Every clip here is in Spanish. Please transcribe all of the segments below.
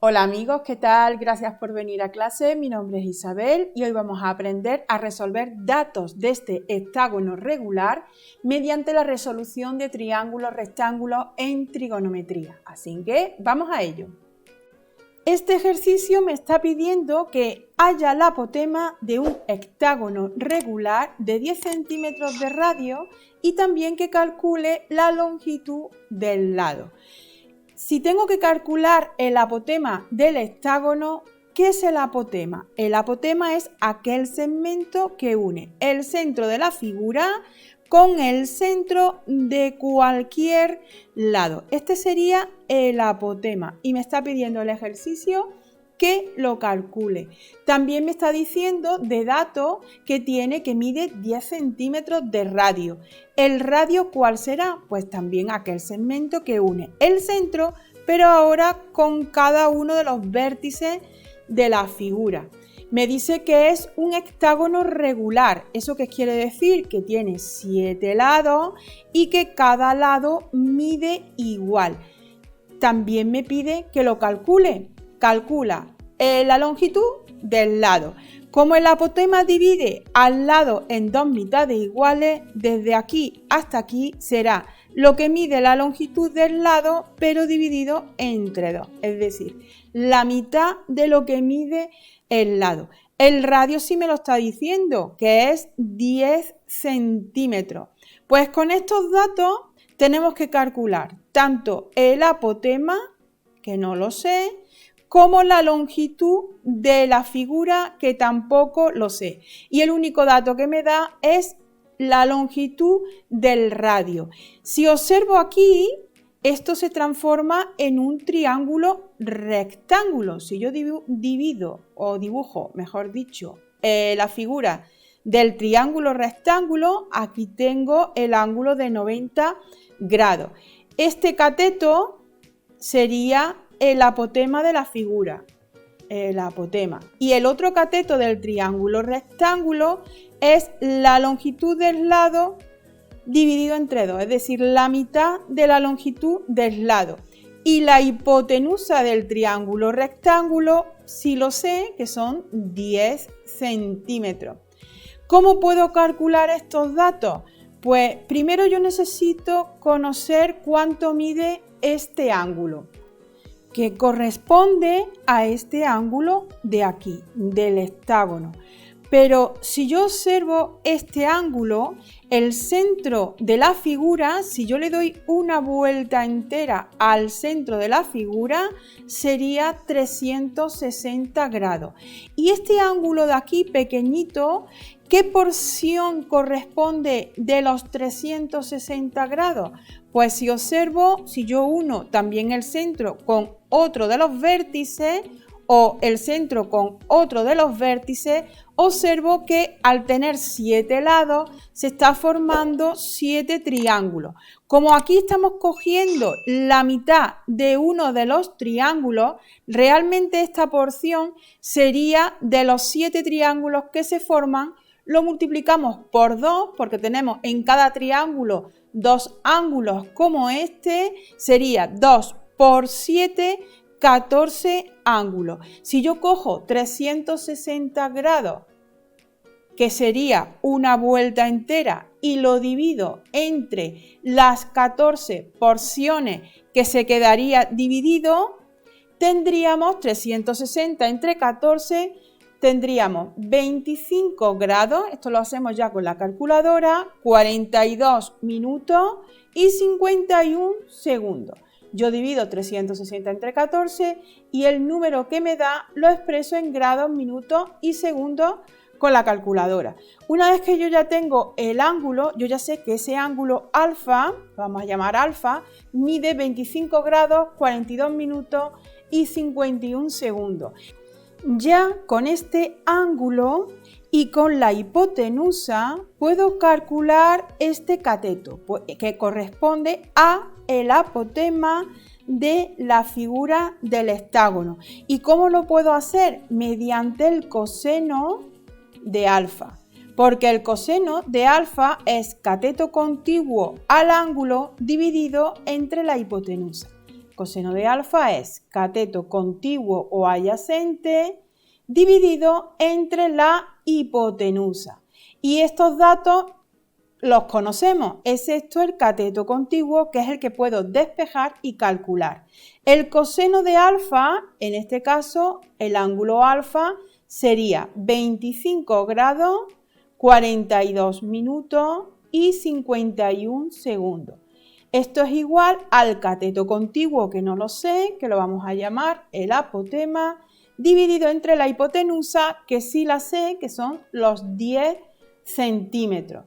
Hola amigos, ¿qué tal? Gracias por venir a clase. Mi nombre es Isabel y hoy vamos a aprender a resolver datos de este hectágono regular mediante la resolución de triángulos rectángulos en trigonometría. Así que vamos a ello. Este ejercicio me está pidiendo que haya la apotema de un hectágono regular de 10 centímetros de radio y también que calcule la longitud del lado. Si tengo que calcular el apotema del hectágono, ¿qué es el apotema? El apotema es aquel segmento que une el centro de la figura con el centro de cualquier lado. Este sería el apotema y me está pidiendo el ejercicio que lo calcule. También me está diciendo de dato que mide 10 centímetros de radio. ¿El radio cuál será? Pues también aquel segmento que une el centro, pero ahora con cada uno de los vértices de la figura. Me dice que es un hectágono regular. ¿Eso qué quiere decir? Que tiene 7 lados y que cada lado mide igual. También me pide que lo calcule. Calcula la longitud del lado. Como el apotema divide al lado en dos mitades iguales, desde aquí hasta aquí será lo que mide la longitud del lado, pero dividido entre dos. Es decir, la mitad de lo que mide el lado. El radio sí me lo está diciendo, que es 10 centímetros. Pues con estos datos tenemos que calcular tanto el apotema, que no lo sé, como la longitud de la figura, que tampoco lo sé. Y el único dato que me da es la longitud del radio. Si observo aquí, esto se transforma en un triángulo rectángulo. Si yo dibujo, mejor dicho, la figura del triángulo rectángulo, aquí tengo el ángulo de 90 grados. Este cateto sería el apotema de la figura, el apotema. Y el otro cateto del triángulo rectángulo es la longitud del lado dividido entre dos, es decir, la mitad de la longitud del lado. Y la hipotenusa del triángulo rectángulo, sí lo sé, que son 10 centímetros. ¿Cómo puedo calcular estos datos? Pues primero yo necesito conocer cuánto mide este ángulo, que corresponde a este ángulo de aquí, del hectágono. Pero si yo observo este ángulo, el centro de la figura, si yo le doy una vuelta entera al centro de la figura, sería 360 grados. Y este ángulo de aquí, pequeñito, ¿qué porción corresponde de los 360 grados? Pues si observo, si yo uno también el centro con otro de los vértices o el centro con otro de los vértices, observo que al tener 7 lados se está formando 7 triángulos. Como aquí estamos cogiendo la mitad de uno de los triángulos, realmente esta porción sería de los 7 triángulos que se forman, lo multiplicamos por 2 porque tenemos en cada triángulo dos ángulos como este, sería 2 por 7, 14 ángulos. Si yo cojo 360 grados, que sería una vuelta entera, y lo divido entre las 14 porciones que se quedaría dividido, tendríamos 360 entre 14, tendríamos 25 grados, esto lo hacemos ya con la calculadora, 42 minutos y 51 segundos. Yo divido 360 entre 14 y el número que me da lo expreso en grados, minutos y segundos con la calculadora. Una vez que yo ya tengo el ángulo, yo ya sé que ese ángulo alfa, vamos a llamar alfa, mide 25 grados, 42 minutos y 51 segundos. Ya con este ángulo y con la hipotenusa puedo calcular este cateto, que corresponde a el apotema de la figura del hectágono. ¿Y cómo lo puedo hacer? Mediante el coseno de alfa, porque el coseno de alfa es cateto contiguo al ángulo dividido entre la hipotenusa. coseno de alfa es cateto contiguo o adyacente dividido entre la hipotenusa. Y estos datos los conocemos, excepto el cateto contiguo, que es el que puedo despejar y calcular. El coseno de alfa, en este caso, el ángulo alfa, sería 25 grados, 42 minutos y 51 segundos. Esto es igual al cateto contiguo, que no lo sé, que lo vamos a llamar el apotema, dividido entre la hipotenusa, que sí la sé, que son los 10 centímetros.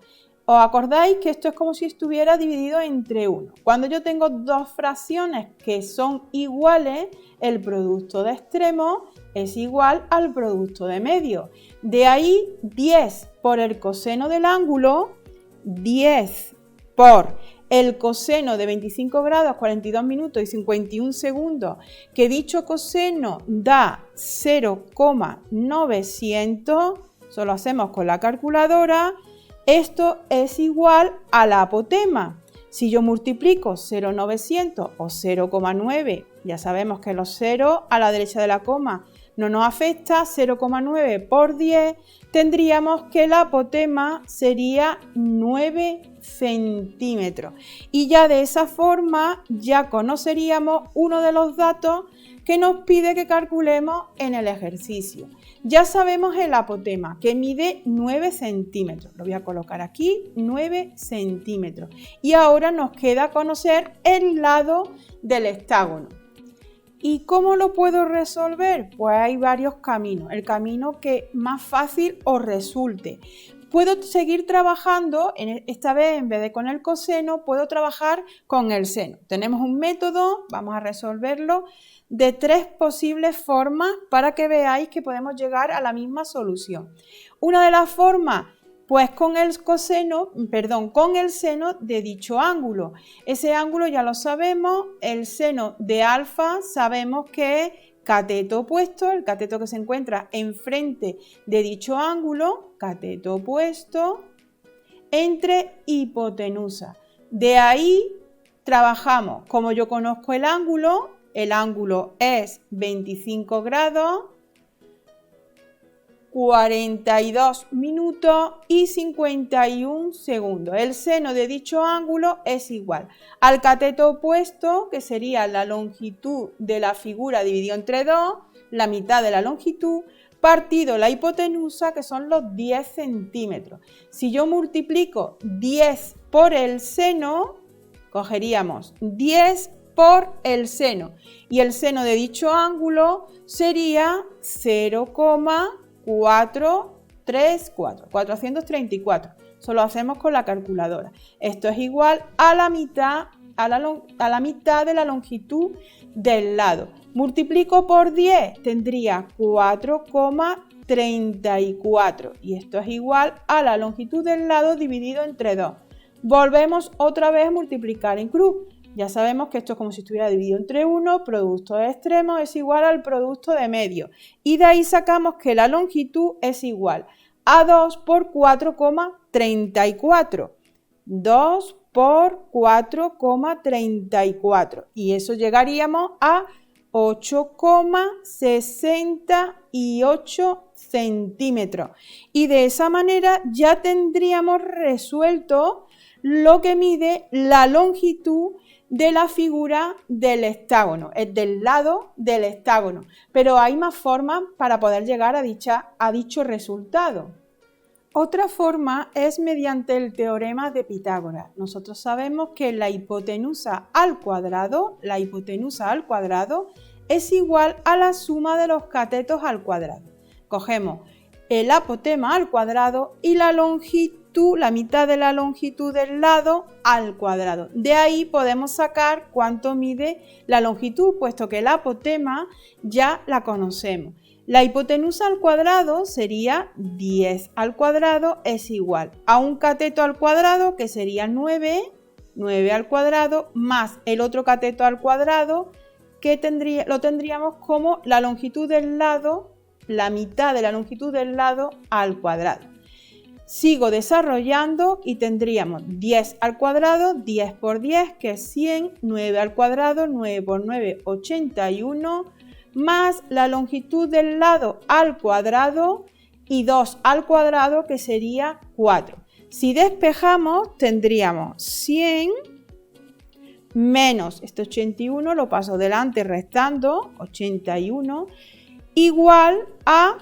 ¿Os acordáis que esto es como si estuviera dividido entre 1? Cuando yo tengo dos fracciones que son iguales, el producto de extremos es igual al producto de medio. De ahí 10 por el coseno del ángulo, 10 por el coseno de 25 grados, 42 minutos y 51 segundos, que dicho coseno da 0,900, solo hacemos con la calculadora. Esto es igual al apotema. Si yo multiplico 0,900 o 0,9, ya sabemos que los ceros a la derecha de la coma no nos afecta, 0,9 por 10, tendríamos que el apotema sería 9 centímetros. Y ya de esa forma ya conoceríamos uno de los datos que nos pide que calculemos en el ejercicio. Ya sabemos el apotema, que mide 9 centímetros. Lo voy a colocar aquí, 9 centímetros. Y ahora nos queda conocer el lado del hexágono. ¿Y cómo lo puedo resolver? Pues hay varios caminos. El camino que más fácil os resulte. Puedo seguir trabajando, esta vez en vez de con el coseno, puedo trabajar con el seno. Tenemos un método, vamos a resolverlo, de 3 posibles formas para que veáis que podemos llegar a la misma solución. Una de las formas, pues con el seno de dicho ángulo. Ese ángulo ya lo sabemos, el seno de alfa sabemos que es cateto opuesto, el cateto que se encuentra enfrente de dicho ángulo, cateto opuesto, entre hipotenusa. De ahí trabajamos, como yo conozco el ángulo es 25 grados, 42 minutos y 51 segundos. El seno de dicho ángulo es igual al cateto opuesto, que sería la longitud de la figura dividido entre 2, la mitad de la longitud, partido la hipotenusa, que son los 10 centímetros. Si yo multiplico 10 por el seno, cogeríamos 10 por el seno. Y el seno de dicho ángulo sería 434. Solo hacemos con la calculadora. Esto es igual a la mitad, a la mitad de la longitud del lado. Multiplico por 10, tendría 4,34. Y esto es igual a la longitud del lado dividido entre 2. Volvemos otra vez a multiplicar en cruz. Ya sabemos que esto es como si estuviera dividido entre 1, producto de extremos es igual al producto de medio. Y de ahí sacamos que la longitud es igual a 2 por 4,34. 2 por 4,34. Y eso llegaríamos a 8,68 centímetros. Y de esa manera ya tendríamos resuelto lo que mide la longitud de la figura del hexágono, es del lado del hexágono. Pero hay más formas para poder llegar a dicho resultado. Otra forma es mediante el teorema de Pitágoras. Nosotros sabemos que la hipotenusa al cuadrado es igual a la suma de los catetos al cuadrado. Cogemos el apotema al cuadrado y la longitud, la mitad de la longitud del lado al cuadrado. De ahí podemos sacar cuánto mide la longitud, puesto que el apotema ya la conocemos. La hipotenusa al cuadrado sería 10 al cuadrado es igual a un cateto al cuadrado, que sería 9 al cuadrado, más el otro cateto al cuadrado, que lo tendríamos como la longitud del lado, la mitad de la longitud del lado al cuadrado. Sigo desarrollando y tendríamos 10 al cuadrado, 10 por 10, que es 100, 9 al cuadrado, 9 por 9, 81, más la longitud del lado al cuadrado y 2 al cuadrado, que sería 4. Si despejamos, tendríamos 100 menos este 81, lo paso delante restando, 81, igual a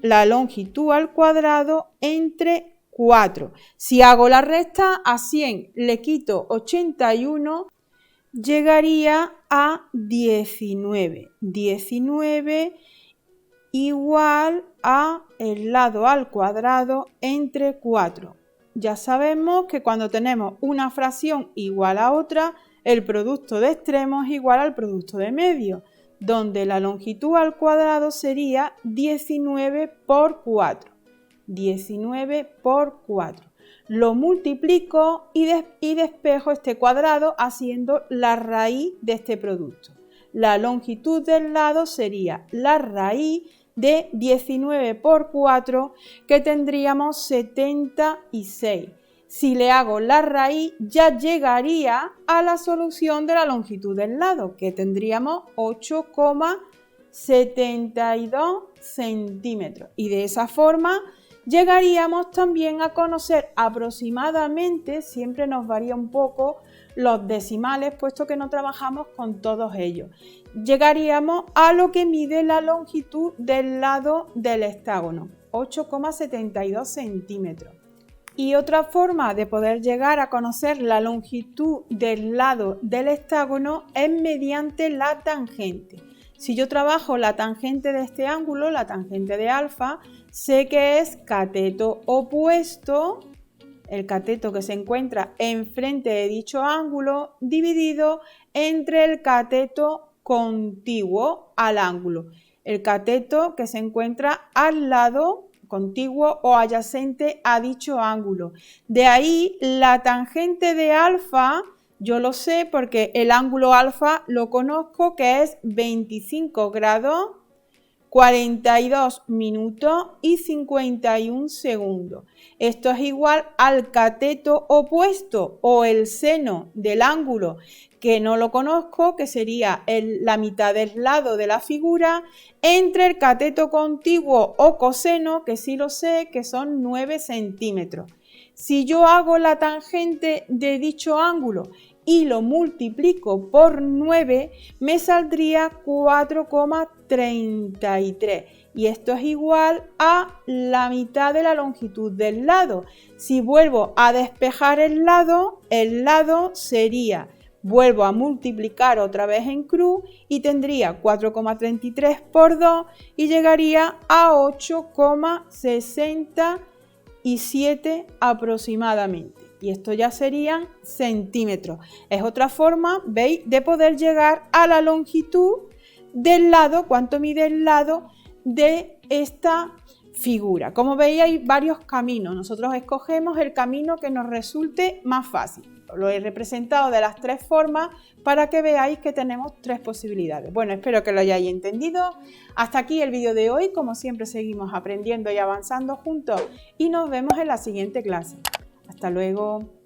la longitud al cuadrado entre 4. Si hago la resta, a 100 le quito 81, llegaría a 19. 19 igual a el lado al cuadrado entre 4. Ya sabemos que cuando tenemos una fracción igual a otra, el producto de extremos es igual al producto de medios, donde la longitud al cuadrado sería 19 por 4. 19 por 4. Lo multiplico y despejo este cuadrado haciendo la raíz de este producto. La longitud del lado sería la raíz de 19 por 4, que tendríamos 76. Si le hago la raíz, ya llegaría a la solución de la longitud del lado, que tendríamos 8,72 centímetros. Y de esa forma llegaríamos también a conocer aproximadamente, siempre nos varía un poco los decimales, puesto que no trabajamos con todos ellos. Llegaríamos a lo que mide la longitud del lado del hexágono, 8,72 centímetros. Y otra forma de poder llegar a conocer la longitud del lado del hexágono es mediante la tangente. Si yo trabajo la tangente de este ángulo, la tangente de alfa, sé que es cateto opuesto, el cateto que se encuentra enfrente de dicho ángulo, dividido entre el cateto contiguo al ángulo, el cateto que se encuentra al lado contiguo o adyacente a dicho ángulo. De ahí la tangente de alfa, yo lo sé porque el ángulo alfa lo conozco, que es 25 grados, 42 minutos y 51 segundos. Esto es igual al cateto opuesto o el seno del ángulo, que no lo conozco, que sería la mitad del lado de la figura, entre el cateto contiguo o coseno, que sí lo sé, que son 9 centímetros. Si yo hago la tangente de dicho ángulo y lo multiplico por 9, me saldría 4,33. Y esto es igual a la mitad de la longitud del lado. Si vuelvo a despejar el lado sería, vuelvo a multiplicar otra vez en cruz y tendría 4,33 por 2 y llegaría a 8,67 aproximadamente. Y esto ya serían centímetros. Es otra forma, ¿veis?, de poder llegar a la longitud del lado, cuánto mide el lado de esta figura. Como veis, hay varios caminos. Nosotros escogemos el camino que nos resulte más fácil. Lo he representado de las tres formas para que veáis que tenemos tres posibilidades. Bueno, espero que lo hayáis entendido. Hasta aquí el vídeo de hoy. Como siempre, seguimos aprendiendo y avanzando juntos y nos vemos en la siguiente clase. Hasta luego.